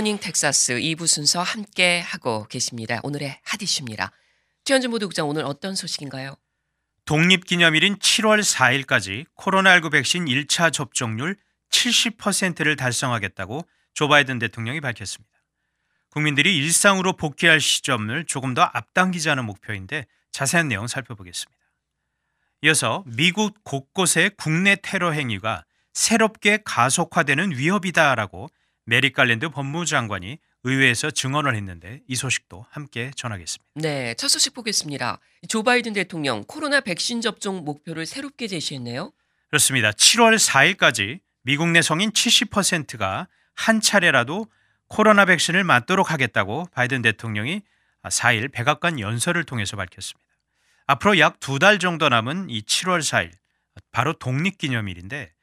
굿모닝 텍사스 2부 순서 함께 하고 계십니다. 오늘의 핫 이슈입니다. 최현준 보도국장 오늘 어떤 소식인가요? 독립기념일인 7월 4일까지 코로나19 백신 1차 접종률 70%를 달성하겠다고 조 바이든 대통령이 밝혔습니다. 국민들이 일상으로 복귀할 시점을 조금 더 앞당기자는 목표인데 자세한 내용 살펴보겠습니다. 이어서 미국 곳곳의 국내 테러 행위가 새롭게 가속화되는 위협이다라고 메릭 갈랜드 법무장관이 의회에서 증언을 했는데 이 소식도 함께 전하겠습니다. 네, 첫 소식 보겠습니다. 조 바이든 대통령 코로나 백신 접종 목표를 새롭게 제시했네요. 그렇습니다. 7월 4일까지 미국 내 성인 70%가 한 차례라도 코로나 백신을 맞도록 하겠다고 바이든 대통령이 4일 백악관 연설을 통해서 밝혔습니다. 앞으로 약 2달 정도 남은 이 7월 4일, 바로 독립기념일인데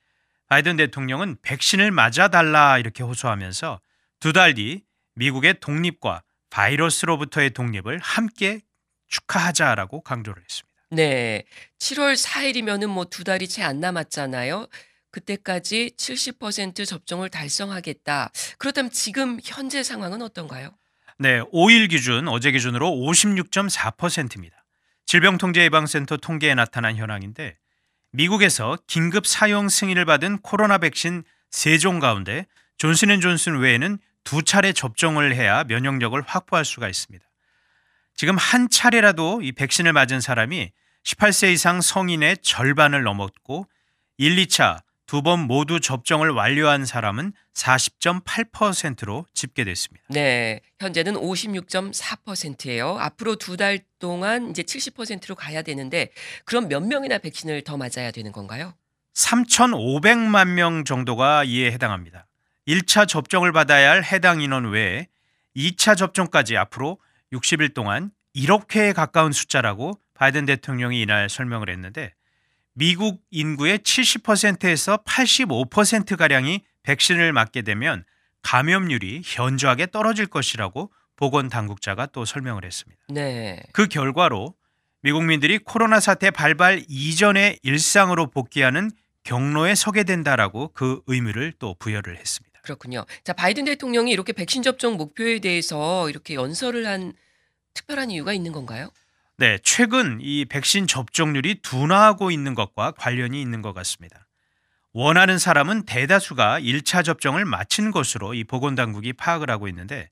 바이든 대통령은 백신을 맞아달라 이렇게 호소하면서 2달 뒤 미국의 독립과 바이러스로부터의 독립을 함께 축하하자라고 강조를 했습니다. 네, 7월 4일이면은 뭐 2달이 채 안 남았잖아요. 그때까지 70% 접종을 달성하겠다. 그렇다면 지금 현재 상황은 어떤가요? 네, 5일 기준 어제 기준으로 56.4%입니다. 질병통제예방센터 통계에 나타난 현황인데 미국에서 긴급 사용 승인을 받은 코로나 백신 3종 가운데 존슨앤존슨 외에는 2차례 접종을 해야 면역력을 확보할 수가 있습니다. 지금 한 차례라도 이 백신을 맞은 사람이 18세 이상 성인의 절반을 넘었고 1, 2차 두 번 모두 접종을 완료한 사람은 40.8%로 집계됐습니다. 네, 현재는 56.4%예요. 앞으로 2달 동안 이제 70%로 가야 되는데 그럼 몇 명이나 백신을 더 맞아야 되는 건가요? 3,500만 명 정도가 이에 해당합니다. 1차 접종을 받아야 할 해당 인원 외에 2차 접종까지 앞으로 60일 동안 1억 회에 가까운 숫자라고 바이든 대통령이 이날 설명을 했는데 미국 인구의 70%에서 85%가량이 백신을 맞게 되면 감염률이 현저하게 떨어질 것이라고 보건당국자가 또 설명을 했습니다. 네. 그 결과로 미국민들이 코로나 사태 발발 이전의 일상으로 복귀하는 경로에 서게 된다라고 그 의미를 또 부여를 했습니다. 그렇군요. 자, 바이든 대통령이 이렇게 백신 접종 목표에 대해서 이렇게 연설을 한 특별한 이유가 있는 건가요? 네, 최근 이 백신 접종률이 둔화하고 있는 것과 관련이 있는 것 같습니다. 원하는 사람은 대다수가 1차 접종을 마친 것으로 이 보건당국이 파악을 하고 있는데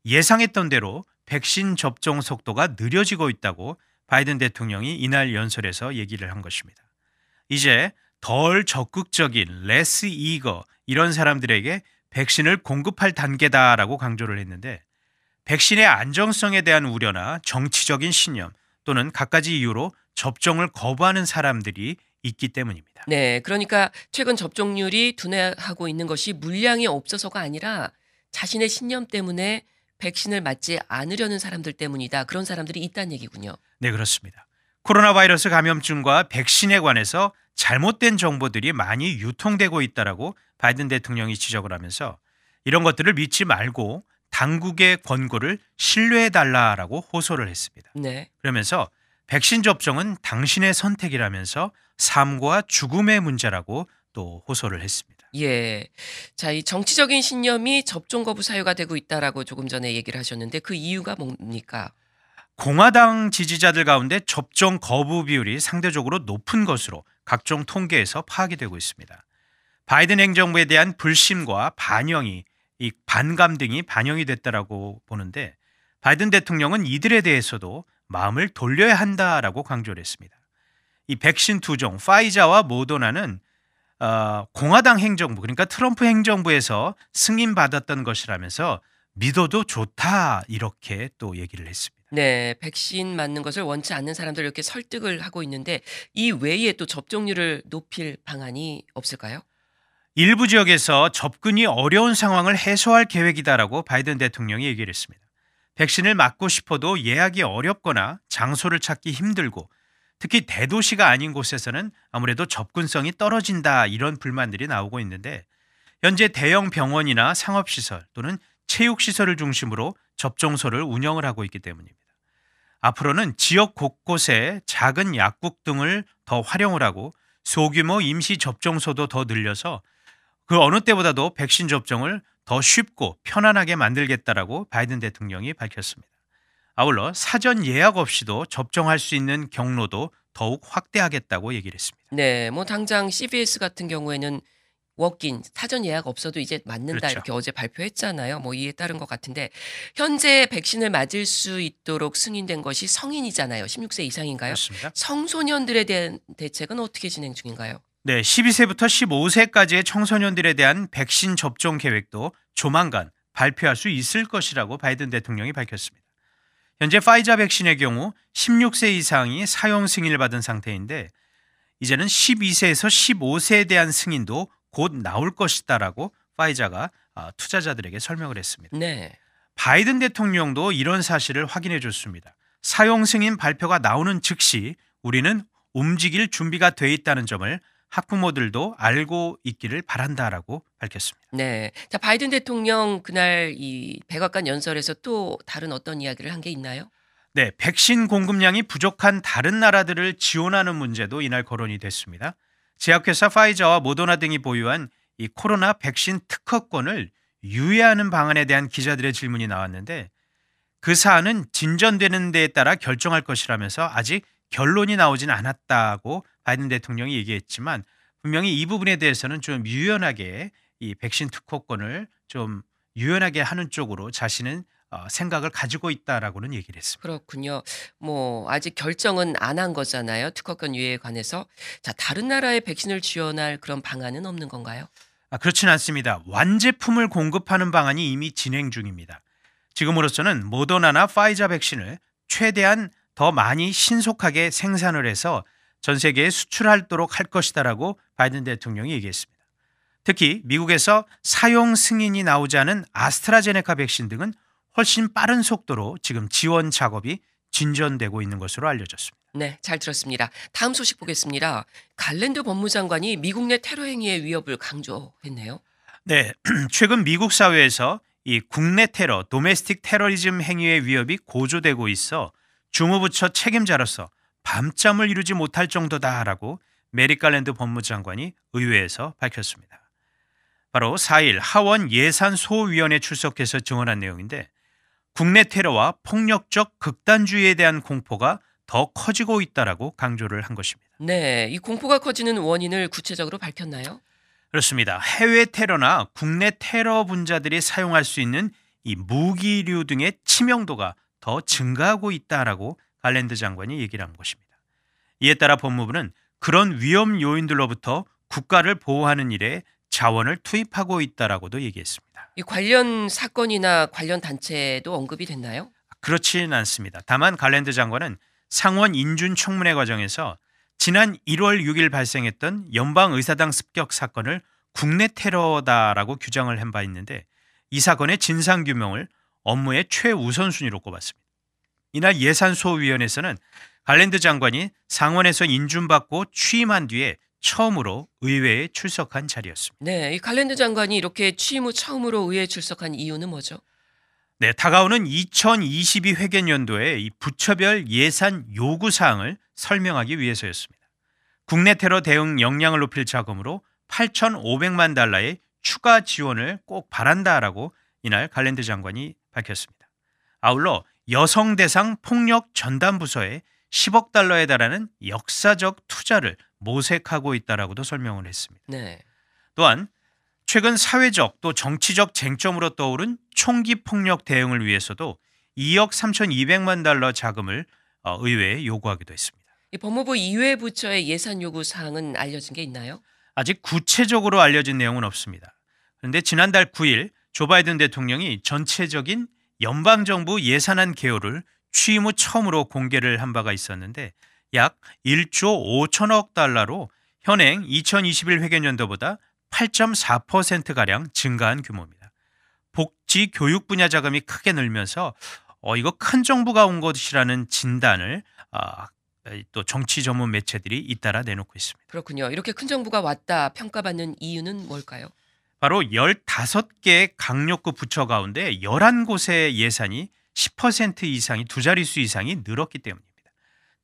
예상했던 대로 백신 접종 속도가 느려지고 있다고 바이든 대통령이 이날 연설에서 얘기를 한 것입니다. 이제 덜 적극적인 less eager 이런 사람들에게 백신을 공급할 단계다라고 강조를 했는데 백신의 안정성에 대한 우려나 정치적인 신념 또는 갖가지 이유로 접종을 거부하는 사람들이 있기 때문입니다. 네, 그러니까 최근 접종률이 둔화하고 있는 것이 물량이 없어서가 아니라 자신의 신념 때문에 백신을 맞지 않으려는 사람들 때문이다. 그런 사람들이 있다는 얘기군요. 네, 그렇습니다. 코로나 바이러스 감염증과 백신에 관해서 잘못된 정보들이 많이 유통되고 있다라고 바이든 대통령이 지적을 하면서 이런 것들을 믿지 말고 당국의 권고를 신뢰해달라라고 호소를 했습니다. 네. 그러면서 백신 접종은 당신의 선택이라면서 삶과 죽음의 문제라고 또 호소를 했습니다. 예. 자, 이 정치적인 신념이 접종 거부 사유가 되고 있다라고 조금 전에 얘기를 하셨는데 그 이유가 뭡니까? 공화당 지지자들 가운데 접종 거부 비율이 상대적으로 높은 것으로 각종 통계에서 파악이 되고 있습니다. 바이든 행정부에 대한 불심과 이 반감 등이 반영이 됐다라고 보는데 바이든 대통령은 이들에 대해서도 마음을 돌려야 한다라고 강조를 했습니다. 이 백신 2종 파이자와 모더나는 공화당 행정부 그러니까 트럼프 행정부에서 승인받았던 것이라면서 믿어도 좋다 이렇게 또 얘기를 했습니다. 네, 백신 맞는 것을 원치 않는 사람들 이렇게 설득을 하고 있는데 이 외에 또 접종률을 높일 방안이 없을까요? 일부 지역에서 접근이 어려운 상황을 해소할 계획이다라고 바이든 대통령이 얘기를 했습니다. 백신을 맞고 싶어도 예약이 어렵거나 장소를 찾기 힘들고 특히 대도시가 아닌 곳에서는 아무래도 접근성이 떨어진다 이런 불만들이 나오고 있는데 현재 대형 병원이나 상업시설 또는 체육시설을 중심으로 접종소를 운영을 하고 있기 때문입니다. 앞으로는 지역 곳곳에 작은 약국 등을 더 활용을 하고 소규모 임시 접종소도 더 늘려서 그 어느 때보다도 백신 접종을 더 쉽고 편안하게 만들겠다라고 바이든 대통령이 밝혔습니다. 아울러 사전 예약 없이도 접종할 수 있는 경로도 더욱 확대하겠다고 얘기를 했습니다. 네. 뭐 당장 CVS 같은 경우에는 워크인 사전 예약 없어도 이제 맞는다 그렇죠. 이렇게 어제 발표했잖아요. 뭐 이에 따른 것 같은데 현재 백신을 맞을 수 있도록 승인된 것이 성인이잖아요. 16세 이상인가요? 그렇습니다. 청소년들에 대한 대책은 어떻게 진행 중인가요? 네, 12세부터 15세까지의 청소년들에 대한 백신 접종 계획도 조만간 발표할 수 있을 것이라고 바이든 대통령이 밝혔습니다. 현재 파이자 백신의 경우 16세 이상이 사용 승인을 받은 상태인데 이제는 12세에서 15세에 대한 승인도 곧 나올 것이다라고 파이자가 투자자들에게 설명을 했습니다. 네. 바이든 대통령도 이런 사실을 확인해 줬습니다. 사용 승인 발표가 나오는 즉시 우리는 움직일 준비가 돼 있다는 점을 학부모들도 알고 있기를 바란다라고 밝혔습니다. 네. 자, 바이든 대통령 그날 이 백악관 연설에서 또 다른 어떤 이야기를 한 게 있나요? 네, 백신 공급량이 부족한 다른 나라들을 지원하는 문제도 이날 거론이 됐습니다. 제약회사 파이자와 모더나 등이 보유한 이 코로나 백신 특허권을 유예하는 방안에 대한 기자들의 질문이 나왔는데 그 사안은 진전되는 데에 따라 결정할 것이라면서 아직 결론이 나오진 않았다고 바이든 대통령이 얘기했지만 분명히 이 부분에 대해서는 좀 유연하게 이 백신 특허권을 좀 유연하게 하는 쪽으로 자신은 생각을 가지고 있다라고는 얘기를 했습니다. 그렇군요. 뭐 아직 결정은 안 한 거잖아요. 특허권 유예에 관해서. 자, 다른 나라에 백신을 지원할 그런 방안은 없는 건가요? 그렇진 않습니다. 완제품을 공급하는 방안이 이미 진행 중입니다. 지금으로서는 모더나나 파이자 백신을 최대한 더 많이 신속하게 생산을 해서 전 세계에 수출하도록 할 것이다라고 바이든 대통령이 얘기했습니다. 특히 미국에서 사용 승인이 나오지 않은 아스트라제네카 백신 등은 훨씬 빠른 속도로 지금 지원 작업이 진전되고 있는 것으로 알려졌습니다. 네, 잘 들었습니다. 다음 소식 보겠습니다. 갈랜드 법무장관이 미국 내 테러 행위의 위협을 강조했네요. 네, 최근 미국 사회에서 이 국내 테러, 도메스틱 테러리즘 행위의 위협이 고조되고 있어 주무부처 책임자로서 밤잠을 이루지 못할 정도다라고 메리 갈랜드 법무장관이 의회에서 밝혔습니다. 바로 4일 하원 예산소위원회 출석해서 증언한 내용인데 국내 테러와 폭력적 극단주의에 대한 공포가 더 커지고 있다라고 강조를 한 것입니다. 네, 이 공포가 커지는 원인을 구체적으로 밝혔나요? 그렇습니다. 해외 테러나 국내 테러 분자들이 사용할 수 있는 이 무기류 등의 치명도가 더 증가하고 있다라고 갈랜드 장관이 얘기를 한 것입니다. 이에 따라 법무부는 그런 위험 요인들로부터 국가를 보호하는 일에 자원을 투입하고 있다라고도 얘기했습니다. 이 관련 사건이나 관련 단체도 언급이 됐나요? 그렇지는 않습니다. 다만 갈랜드 장관은 상원 인준 청문회 과정에서 지난 1월 6일 발생했던 연방의사당 습격 사건을 국내 테러다라고 규정을 한 바 있는데 이 사건의 진상규명을 업무의 최우선순위로 꼽았습니다. 이날 예산소위원회에서는 갈랜드 장관이 상원에서 인준받고 취임한 뒤에 처음으로 의회에 출석한 자리였습니다. 네, 이 갈랜드 장관이 이렇게 취임 후 처음으로 의회에 출석한 이유는 뭐죠? 네, 다가오는 2022 회계연도에 이 부처별 예산 요구 사항을 설명하기 위해서였습니다. 국내 테러 대응 역량을 높일 자금으로 8,500만 달러의 추가 지원을 꼭 바란다라고 이날 갈랜드 장관이 밝혔습니다. 아울러 여성 대상 폭력 전담 부서에 10억 달러에 달하는 역사적 투자를 모색하고 있다라고도 설명을 했습니다. 네. 또한 최근 사회적 또 정치적 쟁점으로 떠오른 총기 폭력 대응을 위해서도 2억 3,200만 달러 자금을 의회에 요구하기도 했습니다. 이 법무부 이외 부처의 예산 요구 사항은 알려진 게 있나요? 아직 구체적으로 알려진 내용은 없습니다. 그런데 지난달 9일 조 바이든 대통령이 전체적인 연방정부 예산안 개요를 취임 후 처음으로 공개를 한 바가 있었는데 약 1조 5천억 달러로 현행 2021 회계연도보다 8.4%가량 증가한 규모입니다. 복지 교육 분야 자금이 크게 늘면서 이거 큰 정부가 온 것이라는 진단을 또 정치 전문 매체들이 잇따라 내놓고 있습니다. 그렇군요. 이렇게 큰 정부가 왔다 평가받는 이유는 뭘까요? 바로 15개 강력구 부처 가운데 11곳의 예산이 10% 이상이 두 자릿수 이상이 늘었기 때문입니다.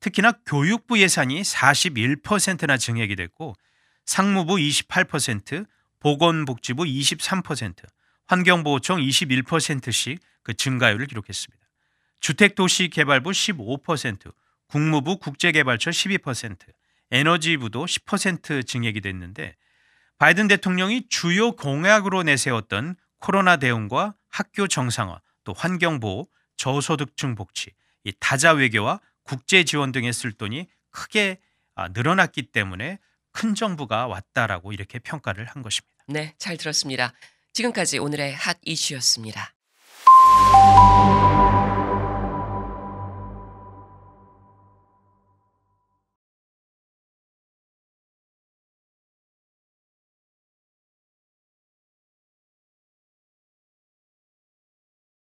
특히나 교육부 예산이 41%나 증액이 됐고 상무부 28%, 보건복지부 23%, 환경보호청 21%씩 그 증가율을 기록했습니다. 주택도시개발부 15%, 국무부 국제개발처 12%, 에너지부도 10% 증액이 됐는데 바이든 대통령이 주요 공약으로 내세웠던 코로나 대응과 학교 정상화, 또 환경보호, 저소득층 복지, 이 다자 외교와 국제 지원 등에 쓸 돈이 크게 늘어났기 때문에 큰 정부가 왔다라고 이렇게 평가를 한 것입니다. 네, 잘 들었습니다. 지금까지 오늘의 핫 이슈였습니다.